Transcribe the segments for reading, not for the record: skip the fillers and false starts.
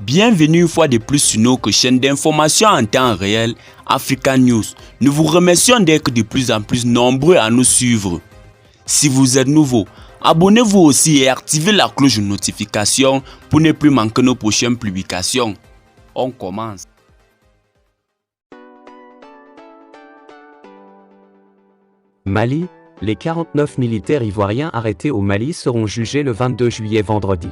Bienvenue une fois de plus sur notre chaîne d'information en temps réel Africa News. Nous vous remercions d'être de plus en plus nombreux à nous suivre. Si vous êtes nouveau, abonnez-vous aussi et activez la cloche de notification pour ne plus manquer nos prochaines publications. On commence. Mali, les 49 militaires ivoiriens arrêtés au Mali seront jugés le 22 juillet vendredi.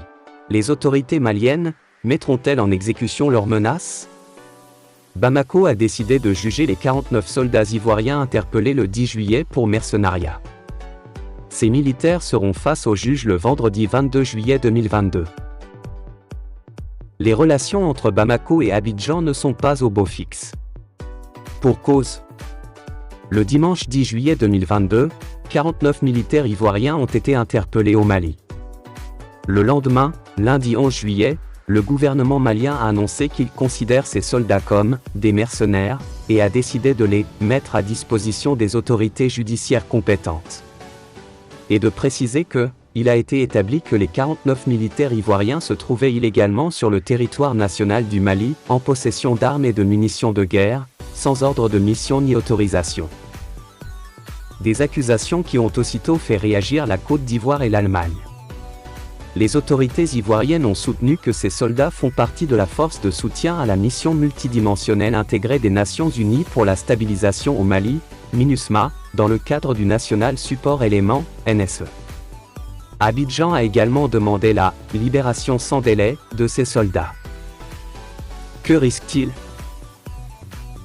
Les autorités maliennes mettront-elles en exécution leurs menaces? Bamako a décidé de juger les 49 soldats ivoiriens interpellés le 10 juillet pour mercenariat. Ces militaires seront face au juge le vendredi 22 juillet 2022. Les relations entre Bamako et Abidjan ne sont pas au beau fixe. Pour cause. Le dimanche 10 juillet 2022, 49 militaires ivoiriens ont été interpellés au Mali. Le lendemain, lundi 11 juillet, le gouvernement malien a annoncé qu'il considère ces soldats comme des mercenaires et a décidé de les mettre à disposition des autorités judiciaires compétentes. Et de préciser que, il a été établi que les 49 militaires ivoiriens se trouvaient illégalement sur le territoire national du Mali, en possession d'armes et de munitions de guerre, sans ordre de mission ni autorisation. Des accusations qui ont aussitôt fait réagir la Côte d'Ivoire et l'Allemagne. Les autorités ivoiriennes ont soutenu que ces soldats font partie de la force de soutien à la mission multidimensionnelle intégrée des Nations Unies pour la stabilisation au Mali, MINUSMA, dans le cadre du National Support Element, NSE. Abidjan a également demandé la « libération sans délai » de ces soldats. Que risquent-ils?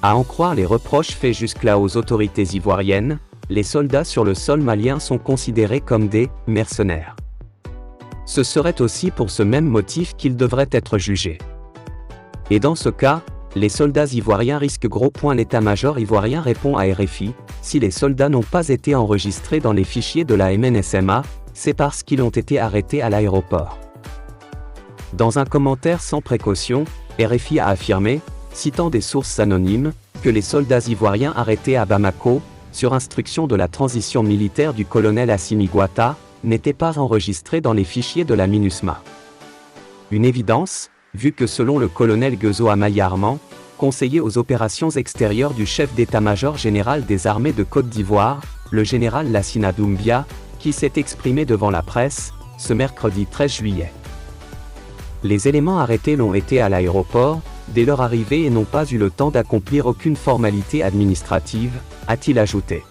À en croire les reproches faits jusque-là aux autorités ivoiriennes, les soldats sur le sol malien sont considérés comme des « mercenaires ». Ce serait aussi pour ce même motif qu'ils devraient être jugés. Et dans ce cas, les soldats ivoiriens risquent gros. L'état-major ivoirien répond à RFI, si les soldats n'ont pas été enregistrés dans les fichiers de la MNSMA, c'est parce qu'ils ont été arrêtés à l'aéroport. Dans un commentaire sans précaution, RFI a affirmé, citant des sources anonymes, que les soldats ivoiriens arrêtés à Bamako, sur instruction de la transition militaire du colonel Assimi Goïta, n'étaient pas enregistrés dans les fichiers de la MINUSMA. Une évidence, vu que selon le colonel Guezo Amaï Armand, conseiller aux opérations extérieures du chef d'état-major général des armées de Côte d'Ivoire, le général Lassina Doumbia, qui s'est exprimé devant la presse, ce mercredi 13 juillet. Les éléments arrêtés l'ont été à l'aéroport, dès leur arrivée et n'ont pas eu le temps d'accomplir aucune formalité administrative, a-t-il ajouté.